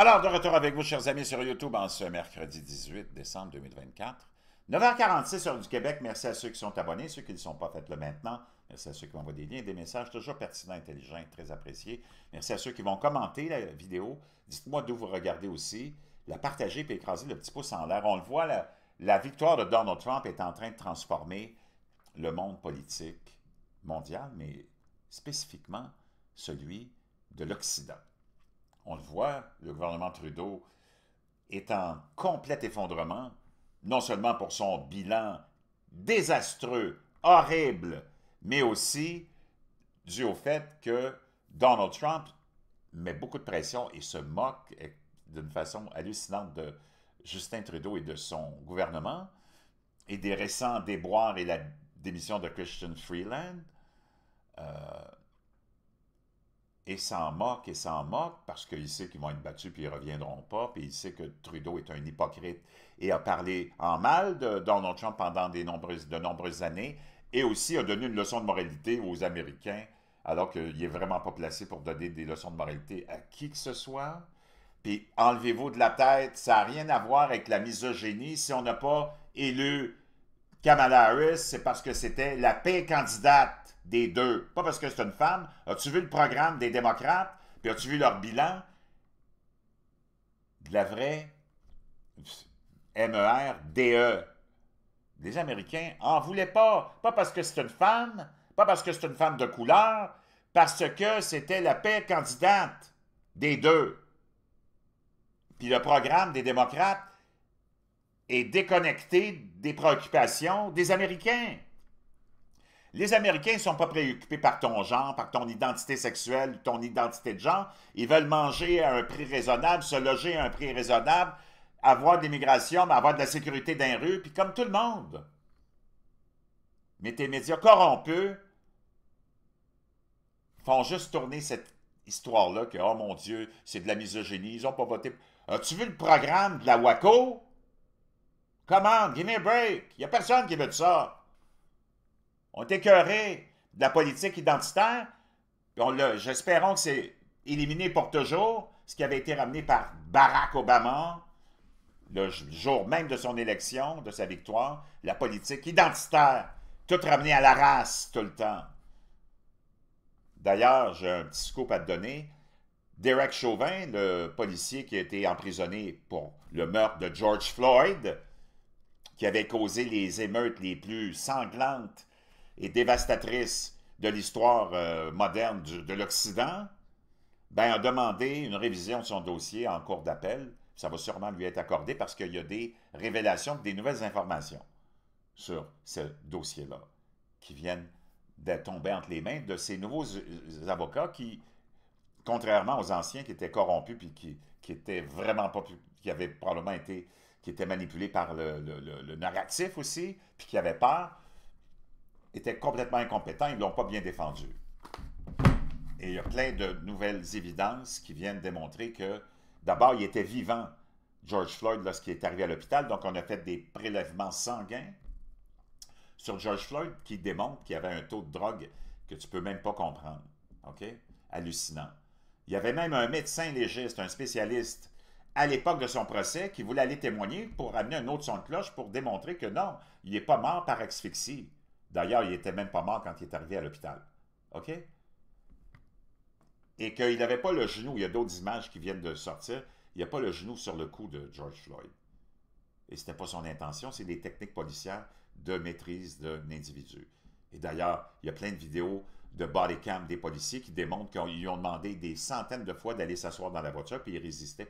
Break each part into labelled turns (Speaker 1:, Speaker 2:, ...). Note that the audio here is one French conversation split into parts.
Speaker 1: Alors, de retour avec vous, chers amis, sur YouTube en ce mercredi 18 décembre 2024. 9h46 heure du Québec. Merci à ceux qui sont abonnés, ceux qui ne le sont pas, faites-le maintenant. Merci à ceux qui m'envoient des liens, des messages toujours pertinents, intelligents et très appréciés. Merci à ceux qui vont commenter la vidéo. Dites-moi d'où vous regardez aussi. La partager puis écraser le petit pouce en l'air. On le voit, la victoire de Donald Trump est en train de transformer le monde politique mondial, mais spécifiquement celui de l'Occident. On le voit, le gouvernement Trudeau est en complet effondrement, non seulement pour son bilan désastreux, horrible, mais aussi dû au fait que Donald Trump met beaucoup de pression et se moque d'une façon hallucinante de Justin Trudeau et de son gouvernement et des récents déboires et la démission de Christian Freeland. Et s'en moque, parce qu'il sait qu'ils vont être battus puis ils ne reviendront pas, puis il sait que Trudeau est un hypocrite et a parlé en mal de Donald Trump pendant de nombreuses années, et aussi a donné une leçon de moralité aux Américains, alors qu'il n'est vraiment pas placé pour donner des leçons de moralité à qui que ce soit. Puis enlevez-vous de la tête, ça n'a rien à voir avec la misogynie. Si on n'a pas élu Kamala Harris, c'est parce que c'était la pire candidate des deux. Pas parce que c'est une femme. As-tu vu le programme des démocrates? Puis as-tu vu leur bilan? De la vraie MERDE. Les Américains en voulaient pas. Pas parce que c'est une femme, pas parce que c'est une femme de couleur, parce que c'était la pire candidate des deux. Puis le programme des démocrates est déconnecté des préoccupations des Américains. Les Américains ne sont pas préoccupés par ton genre, par ton identité sexuelle, ton identité de genre. Ils veulent manger à un prix raisonnable, se loger à un prix raisonnable, avoir de l'immigration, mais avoir de la sécurité dans les rues, puis comme tout le monde. Mais tes médias corrompus font juste tourner cette histoire-là que, oh mon Dieu, c'est de la misogynie, ils n'ont pas voté. As-tu vu le programme de la WACO? Come on, give me a break. Il n'y a personne qui veut de ça. On est écœurés de la politique identitaire. J'espérons que c'est éliminé pour toujours, ce qui avait été ramené par Barack Obama, le jour même de son élection, de sa victoire, la politique identitaire, tout ramené à la race tout le temps. D'ailleurs, j'ai un petit scoop à te donner. Derek Chauvin, le policier qui a été emprisonné pour le meurtre de George Floyd, qui avait causé les émeutes les plus sanglantes et dévastatrice de l'histoire moderne de l'Occident, ben, a demandé une révision de son dossier en cour d'appel. Ça va sûrement lui être accordé parce qu'il y a des révélations, des nouvelles informations sur ce dossier-là qui viennent de tomber entre les mains de ces nouveaux avocats qui, contrairement aux anciens qui étaient corrompus puis qui étaient vraiment pas, qui avaient probablement été, qui étaient manipulés par le narratif aussi, puis qui avaient peur, étaient complètement incompétents, ils ne l'ont pas bien défendu. Et il y a plein de nouvelles évidences qui viennent démontrer que, d'abord, il était vivant, George Floyd, lorsqu'il est arrivé à l'hôpital, donc on a fait des prélèvements sanguins sur George Floyd qui démontrent qu'il y avait un taux de drogue que tu ne peux même pas comprendre. OK? Hallucinant. Il y avait même un médecin légiste, un spécialiste, à l'époque de son procès, qui voulait aller témoigner pour amener un autre son de cloche pour démontrer que non, il n'est pas mort par asphyxie. D'ailleurs, il n'était même pas mort quand il est arrivé à l'hôpital. OK? Et qu'il n'avait pas le genou, il y a d'autres images qui viennent de sortir, il n'y a pas le genou sur le cou de George Floyd. Et ce n'était pas son intention, c'est des techniques policières de maîtrise d'un individu. Et d'ailleurs, il y a plein de vidéos de body cam des policiers qui démontrent qu'ils lui ont demandé des centaines de fois d'aller s'asseoir dans la voiture, puis il résistait,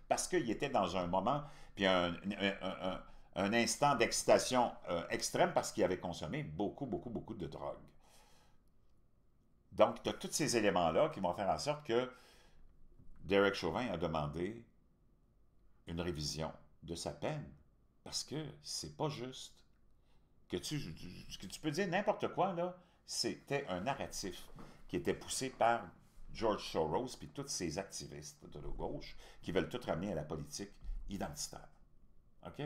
Speaker 1: parce qu'il était dans un moment, puis un instant d'excitation extrême parce qu'il avait consommé beaucoup de drogue. Donc, tu as tous ces éléments-là qui vont faire en sorte que Derek Chauvin a demandé une révision de sa peine. Parce que c'est pas juste. Que tu peux dire n'importe quoi, là, c'était un narratif qui était poussé par George Soros et tous ces activistes de la gauche qui veulent tout ramener à la politique identitaire. OK?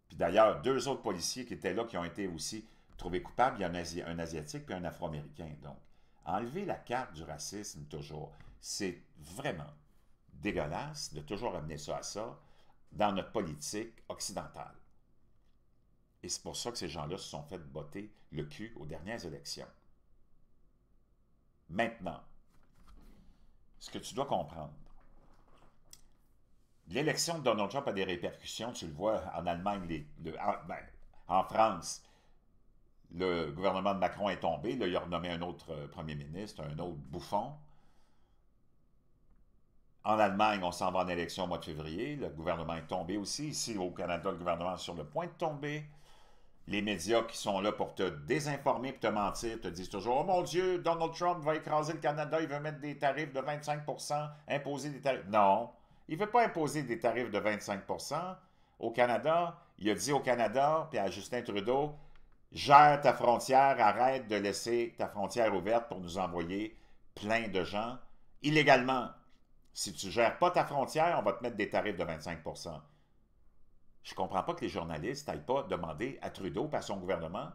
Speaker 1: Puis d'ailleurs, deux autres policiers qui étaient là, qui ont été aussi trouvés coupables, il y a un Asiatique et un Afro-Américain. Donc, enlever la carte du racisme toujours, c'est vraiment dégueulasse de toujours amener ça à ça dans notre politique occidentale. Et c'est pour ça que ces gens-là se sont fait botter le cul aux dernières élections. Maintenant, ce que tu dois comprendre, l'élection de Donald Trump a des répercussions, tu le vois en Allemagne, en France, le gouvernement de Macron est tombé, là, il a renommé un autre premier ministre, un autre bouffon. En Allemagne, on s'en va en élection au mois de février, le gouvernement est tombé aussi. Ici, au Canada, le gouvernement est sur le point de tomber. Les médias qui sont là pour te désinformer et te mentir te disent toujours « Oh mon Dieu, Donald Trump va écraser le Canada, il veut mettre des tarifs de 25%, imposer des tarifs... » Non, il ne veut pas imposer des tarifs de 25% au Canada. Il a dit au Canada, puis à Justin Trudeau, « Gère ta frontière, arrête de laisser ta frontière ouverte pour nous envoyer plein de gens illégalement. Si tu ne gères pas ta frontière, on va te mettre des tarifs de 25%. » Je ne comprends pas que les journalistes n'aillent pas demander à Trudeau et à son gouvernement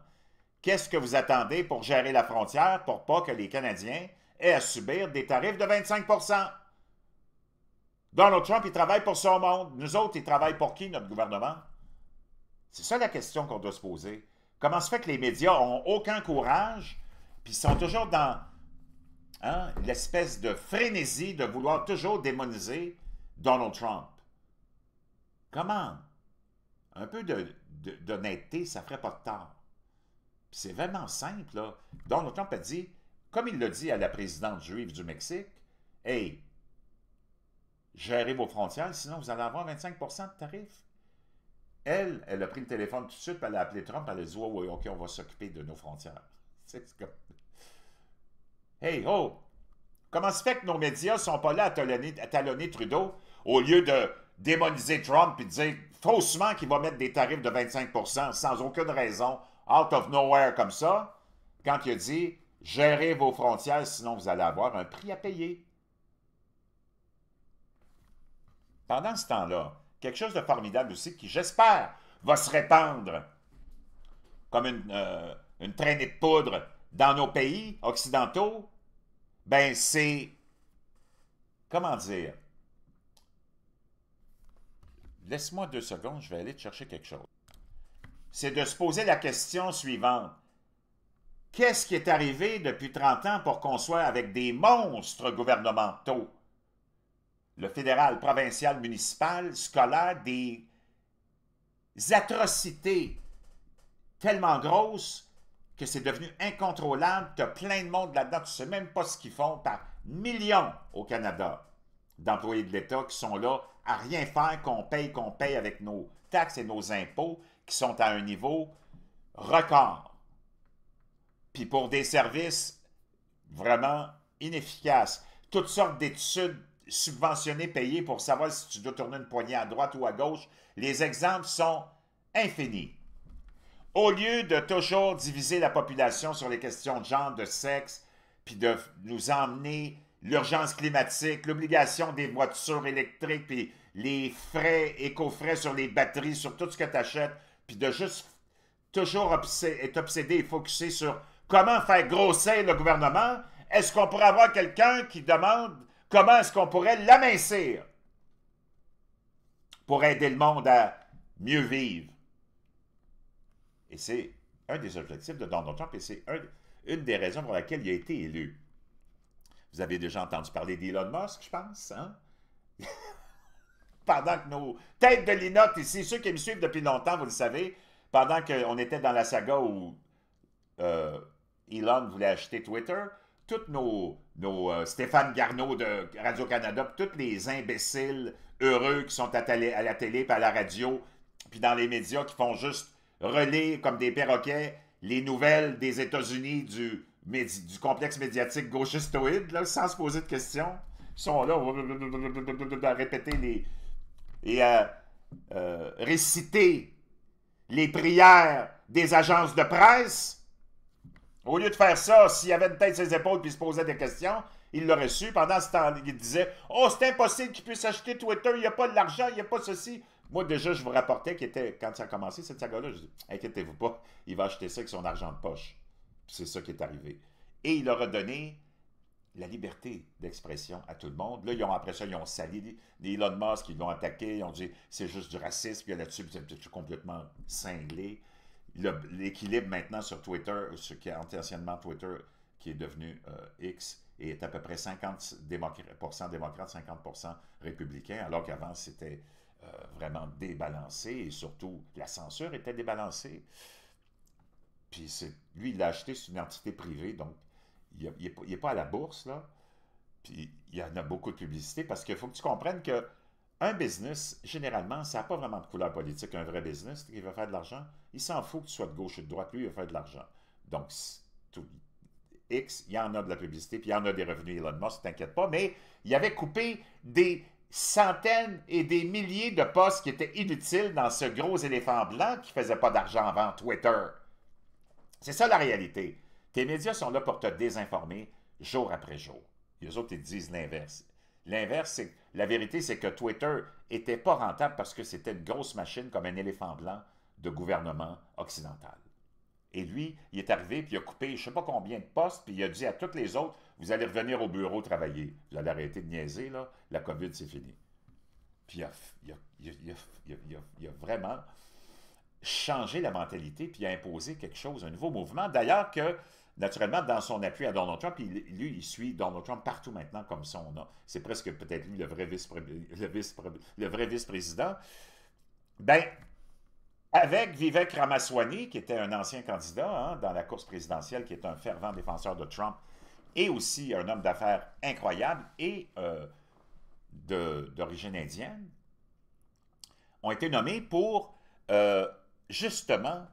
Speaker 1: qu'est-ce que vous attendez pour gérer la frontière pour pas que les Canadiens aient à subir des tarifs de 25%. Donald Trump, il travaille pour son monde. Nous autres, il travaille pour qui, notre gouvernement? C'est ça la question qu'on doit se poser. Comment se fait que les médias n'ont aucun courage puis sont toujours dans l'espèce de frénésie de vouloir toujours démoniser Donald Trump? Comment? Un peu d'honnêteté, ça ne ferait pas de tort. C'est vraiment simple, là. Donald Trump a dit, comme il l'a dit à la présidente juive du Mexique, « Hey, gérez vos frontières, sinon vous allez avoir 25% de tarifs. » Elle a pris le téléphone tout de suite, puis elle a appelé Trump, elle a dit, « Oui, OK, on va s'occuper de nos frontières. » C'est comme... Hey, oh! Comment se fait que nos médias ne sont pas là à talonner Trudeau au lieu de démoniser Trump et de dire faussement qu'il va mettre des tarifs de 25% sans aucune raison, out of nowhere comme ça, quand il a dit « Gérez vos frontières, sinon vous allez avoir un prix à payer. » Pendant ce temps-là, quelque chose de formidable aussi qui, j'espère, va se répandre comme une traînée de poudre dans nos pays occidentaux, ben c'est, comment dire, laisse-moi 2 secondes, je vais aller te chercher quelque chose. C'est de se poser la question suivante. Qu'est-ce qui est arrivé depuis 30 ans pour qu'on soit avec des monstres gouvernementaux? Le fédéral, provincial, municipal, scolaire, des atrocités tellement grosses que c'est devenu incontrôlable, tu as plein de monde là-dedans, tu ne sais même pas ce qu'ils font, par millions au Canada d'employés de l'État qui sont là à rien faire, qu'on paye avec nos taxes et nos impôts, qui sont à un niveau record. Puis pour des services vraiment inefficaces, toutes sortes d'études subventionnées, payées pour savoir si tu dois tourner une poignée à droite ou à gauche, les exemples sont infinis. Au lieu de toujours diviser la population sur les questions de genre, de sexe, puis de nous emmener l'urgence climatique, l'obligation des voitures électriques, puis les frais, éco-frais sur les batteries, sur tout ce que tu achètes, puis de juste toujours être obsédé et focusé sur comment faire grossir le gouvernement, est-ce qu'on pourrait avoir quelqu'un qui demande comment est-ce qu'on pourrait l'amincir pour aider le monde à mieux vivre? Et c'est un des objectifs de Donald Trump et c'est une des raisons pour laquelle il a été élu. Vous avez déjà entendu parler d'Elon Musk, je pense, hein? Pendant que nos têtes de linotte ici, ceux qui me suivent depuis longtemps, vous le savez, pendant qu'on était dans la saga où Elon voulait acheter Twitter, tous nos Stéphane Garneau de Radio-Canada, tous les imbéciles heureux qui sont à la télé, puis à la radio, puis dans les médias qui font juste relayer comme des perroquets les nouvelles des États-Unis du complexe médiatique gauchistoïde, là, sans se poser de questions. Ils sont là à répéter et à réciter les prières des agences de presse. Au lieu de faire ça, s'il avait une tête sur ses épaules et se posait des questions, il l'aurait su. Pendant ce temps, il disait « Oh, c'est impossible qu'il puisse acheter Twitter, il n'y a pas de l'argent, il n'y a pas ceci. » Moi, déjà, je vous rapportais quand ça a commencé, cette saga-là, je dis « Inquiétez-vous pas, il va acheter ça avec son argent de poche. » C'est ça qui est arrivé. Et il a redonné la liberté d'expression à tout le monde. Là, après ça, ils ont sali Elon Musk, ils l'ont attaqué, ils ont dit c'est juste du racisme, puis là-dessus, c'est complètement cinglé. L'équilibre maintenant sur Twitter, ce qui est anciennement Twitter, qui est devenu X, est à peu près 50% démocrates, 50% républicains, alors qu'avant, c'était vraiment débalancé, et surtout, la censure était débalancée. Puis lui, il l'a acheté sur une entité privée, donc il n'est pas à la bourse, là. Puis il y en a beaucoup de publicité, parce qu'il faut que tu comprennes que un business, généralement, ça n'a pas vraiment de couleur politique. Un vrai business qui veut faire de l'argent, il s'en fout que tu sois de gauche ou de droite. Lui, il veut faire de l'argent. Donc, X, il y en a de la publicité, puis il y en a des revenus Elon Musk, t'inquiète pas, mais il avait coupé des centaines et des milliers de postes qui étaient inutiles dans ce gros éléphant blanc qui ne faisait pas d'argent avant Twitter. C'est ça la réalité. Tes médias sont là pour te désinformer jour après jour. Les autres, ils te disent l'inverse. L'inverse, c'est la vérité, c'est que Twitter n'était pas rentable parce que c'était une grosse machine comme un éléphant blanc de gouvernement occidental. Et lui, il est arrivé, puis il a coupé je ne sais pas combien de postes, puis il a dit à tous les autres, vous allez revenir au bureau travailler. Vous allez arrêter de niaiser, là, la COVID, c'est fini. Puis il a vraiment changé la mentalité, puis il a imposé quelque chose, un nouveau mouvement. D'ailleurs que, naturellement, dans son appui à Donald Trump, lui, il suit Donald Trump partout maintenant comme son nom. C'est presque peut-être lui le vrai vice-président. Ben, avec Vivek Ramaswamy, qui était un ancien candidat dans la course présidentielle, qui est un fervent défenseur de Trump, et aussi un homme d'affaires incroyable et d'origine indienne, ont été nommés pour justement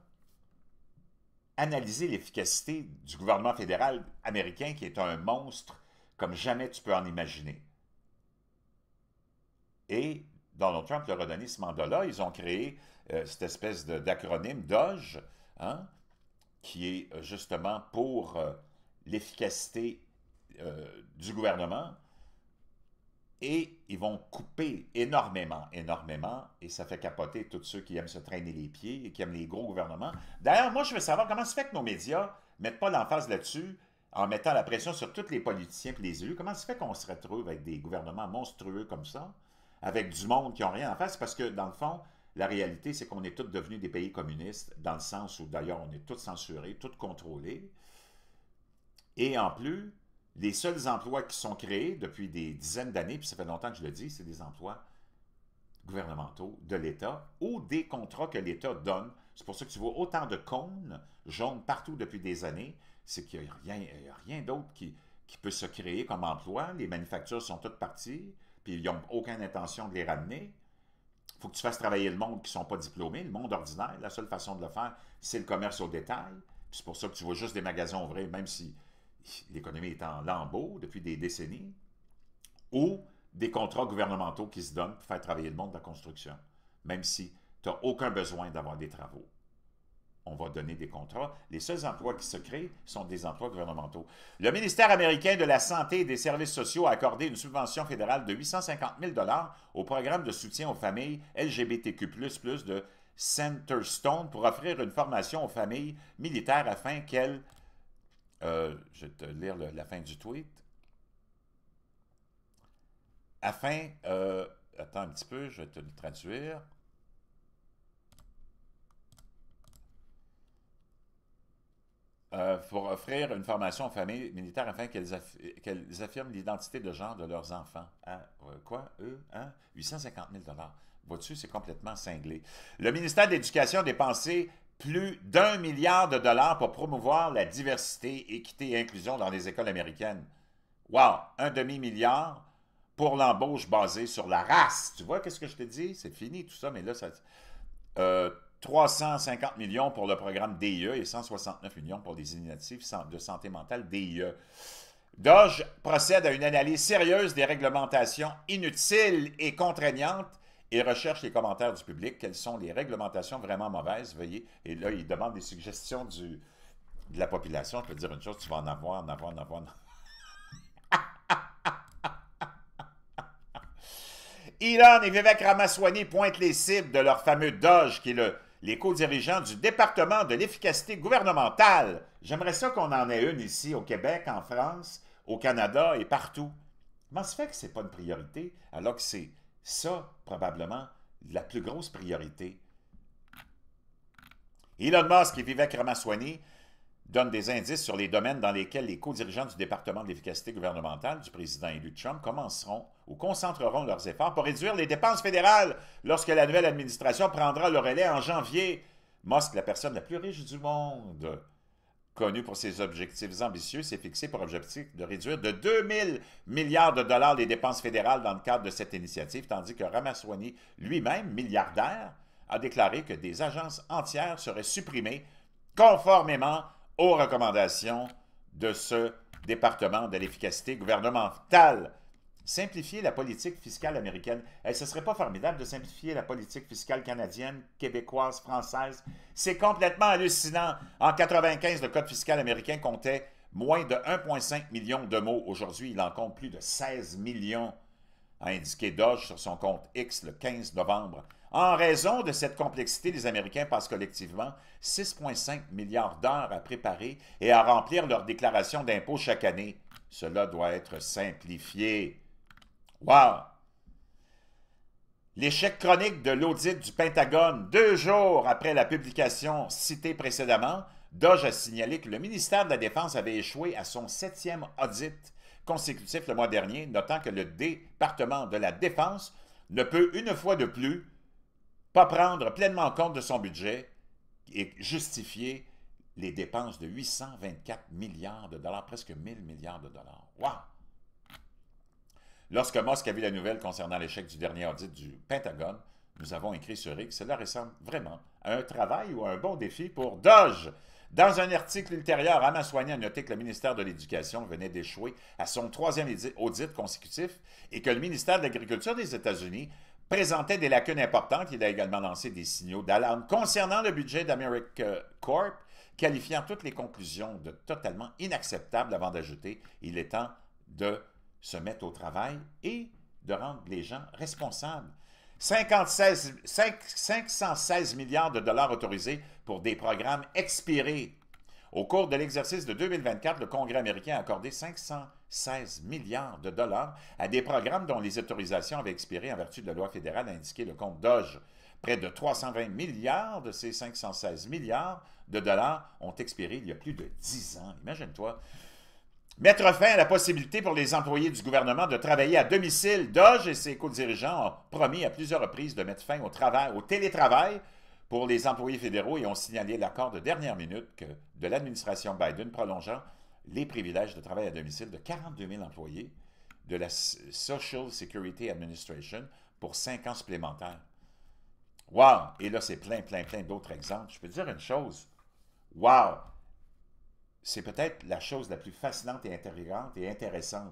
Speaker 1: analyser l'efficacité du gouvernement fédéral américain, qui est un monstre comme jamais tu peux en imaginer. Et Donald Trump leur a donné ce mandat-là. Ils ont créé cette espèce d'acronyme DOGE, qui est justement pour l'efficacité du gouvernement. Et ils vont couper énormément, et ça fait capoter tous ceux qui aiment se traîner les pieds et qui aiment les gros gouvernements. D'ailleurs, moi, je veux savoir comment se fait que nos médias ne mettent pas l'emphase là-dessus en mettant la pression sur tous les politiciens et les élus. Comment se fait qu'on se retrouve avec des gouvernements monstrueux comme ça, avec du monde qui n'ont rien à faire? C'est parce que, dans le fond, la réalité, c'est qu'on est tous devenus des pays communistes, dans le sens où, d'ailleurs, on est tous censurés, tous contrôlés. Et en plus, les seuls emplois qui sont créés depuis des dizaines d'années, puis ça fait longtemps que je le dis, c'est des emplois gouvernementaux de l'État ou des contrats que l'État donne. C'est pour ça que tu vois autant de cônes jaunes partout depuis des années. C'est qu'il n'y a rien d'autre qui peut se créer comme emploi. Les manufactures sont toutes parties, puis ils n'ont aucune intention de les ramener. Il faut que tu fasses travailler le monde qui ne sont pas diplômés, le monde ordinaire. La seule façon de le faire, c'est le commerce au détail. C'est pour ça que tu vois juste des magasins ouvrés, même si l'économie est en lambeaux depuis des décennies, ou des contrats gouvernementaux qui se donnent pour faire travailler le monde de la construction. Même si tu n'as aucun besoin d'avoir des travaux. On va donner des contrats. Les seuls emplois qui se créent sont des emplois gouvernementaux. Le ministère américain de la Santé et des Services sociaux a accordé une subvention fédérale de 850 000 $ au programme de soutien aux familles LGBTQ+, de Centerstone pour offrir une formation aux familles militaires afin qu'elles... je vais te lire la fin du tweet. Afin... attends un petit peu, je vais te le traduire. Pour offrir une formation aux familles militaires afin qu'elles affirment l'identité de genre de leurs enfants. Quoi? 850 000 $. Vois-tu, c'est complètement cinglé. Le ministère de l'Éducation a dépensé plus d'1 milliard de dollars pour promouvoir la diversité, équité et inclusion dans les écoles américaines. Wow! Un demi-milliard pour l'embauche basée sur la race. Tu vois qu'est-ce que je te dis? C'est fini tout ça, mais là, ça... 350 millions pour le programme DIE et 169 millions pour les initiatives de santé mentale DIE. DOGE procède à une analyse sérieuse des réglementations inutiles et contraignantes et recherche les commentaires du public. Quelles sont les réglementations vraiment mauvaises? Veuillez. Et là, il demande des suggestions de la population. Je peux te dire une chose, tu vas en avoir. Elon et Vivek Ramaswamy pointent les cibles de leur fameux DOGE, qui est les co-dirigeants du département de l'efficacité gouvernementale. J'aimerais ça qu'on en ait une ici au Québec, en France, au Canada et partout. Comment se fait que ce n'est pas une priorité, alors que c'est ça, probablement, la plus grosse priorité? Elon Musk et Vivek Ramaswamy donnent des indices sur les domaines dans lesquels les co-dirigeants du département de l'efficacité gouvernementale du président élu Trump commenceront ou concentreront leurs efforts pour réduire les dépenses fédérales lorsque la nouvelle administration prendra le relais en janvier. Musk, la personne la plus riche du monde, connu pour ses objectifs ambitieux, s'est fixé pour objectif de réduire de 2000 milliards de dollars les dépenses fédérales dans le cadre de cette initiative, tandis que Ramaswamy, lui-même milliardaire, a déclaré que des agences entières seraient supprimées conformément aux recommandations de ce département de l'efficacité gouvernementale. Simplifier la politique fiscale américaine. Ce ne serait pas formidable de simplifier la politique fiscale canadienne, québécoise, française? C'est complètement hallucinant. En 1995, le code fiscal américain comptait moins de 1,5 million de mots. Aujourd'hui, il en compte plus de 16 millions, a indiqué Doge sur son compte X le 15 novembre. En raison de cette complexité, les Américains passent collectivement 6,5 milliards d'heures à préparer et à remplir leur déclaration d'impôt chaque année. Cela doit être simplifié. Wow! L'échec chronique de l'audit du Pentagone, 2 jours après la publication citée précédemment, Doge a signalé que le ministère de la Défense avait échoué à son 7e audit consécutif le mois dernier, notant que le département de la Défense ne peut une fois de plus pas prendre pleinement compte de son budget et justifier les dépenses de 824 milliards de dollars, presque 1000 milliards de dollars. Wow! Lorsque Musk a vu la nouvelle concernant l'échec du dernier audit du Pentagone, nous avons écrit sur X, cela ressemble vraiment à un travail ou à un bon défi pour Doge. Dans un article ultérieur, Ramaswamy a noté que le ministère de l'Éducation venait d'échouer à son 3e audit consécutif et que le ministère de l'Agriculture des États-Unis présentait des lacunes importantes. Il a également lancé des signaux d'alarme concernant le budget d'AmeriCorps, qualifiant toutes les conclusions de totalement inacceptables avant d'ajouter « Il est temps de se mettre au travail et de rendre les gens responsables. » 516 milliards de dollars autorisés pour des programmes expirés. Au cours de l'exercice de 2024, le Congrès américain a accordé 516 milliards de dollars à des programmes dont les autorisations avaient expiré en vertu de la loi fédérale, a indiqué le compte Doge. Près de 320 milliards de ces 516 milliards de dollars ont expiré il y a plus de 10 ans. Imagine-toi. Mettre fin à la possibilité pour les employés du gouvernement de travailler à domicile. Doge et ses co-dirigeants ont promis à plusieurs reprises de mettre fin au télétravail pour les employés fédéraux et ont signalé l'accord de dernière minute de l'administration Biden prolongeant les privilèges de travail à domicile de 42 000 employés de la Social Security Administration pour 5 ans supplémentaires. Wow! Et là, c'est plein d'autres exemples. Je peux te dire une chose. Wow! C'est peut-être la chose la plus fascinante et intrigante et intéressante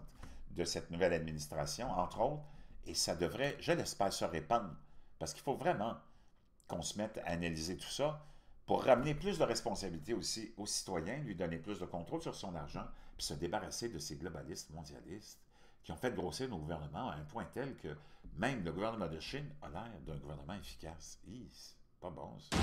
Speaker 1: de cette nouvelle administration, entre autres, et ça devrait, je l'espère, se répandre, parce qu'il faut vraiment qu'on se mette à analyser tout ça pour ramener plus de responsabilité aussi aux citoyens, lui donner plus de contrôle sur son argent, puis se débarrasser de ces globalistes mondialistes qui ont fait grossir nos gouvernements à un point tel que même le gouvernement de Chine a l'air d'un gouvernement efficace. C'est pas bon, ça.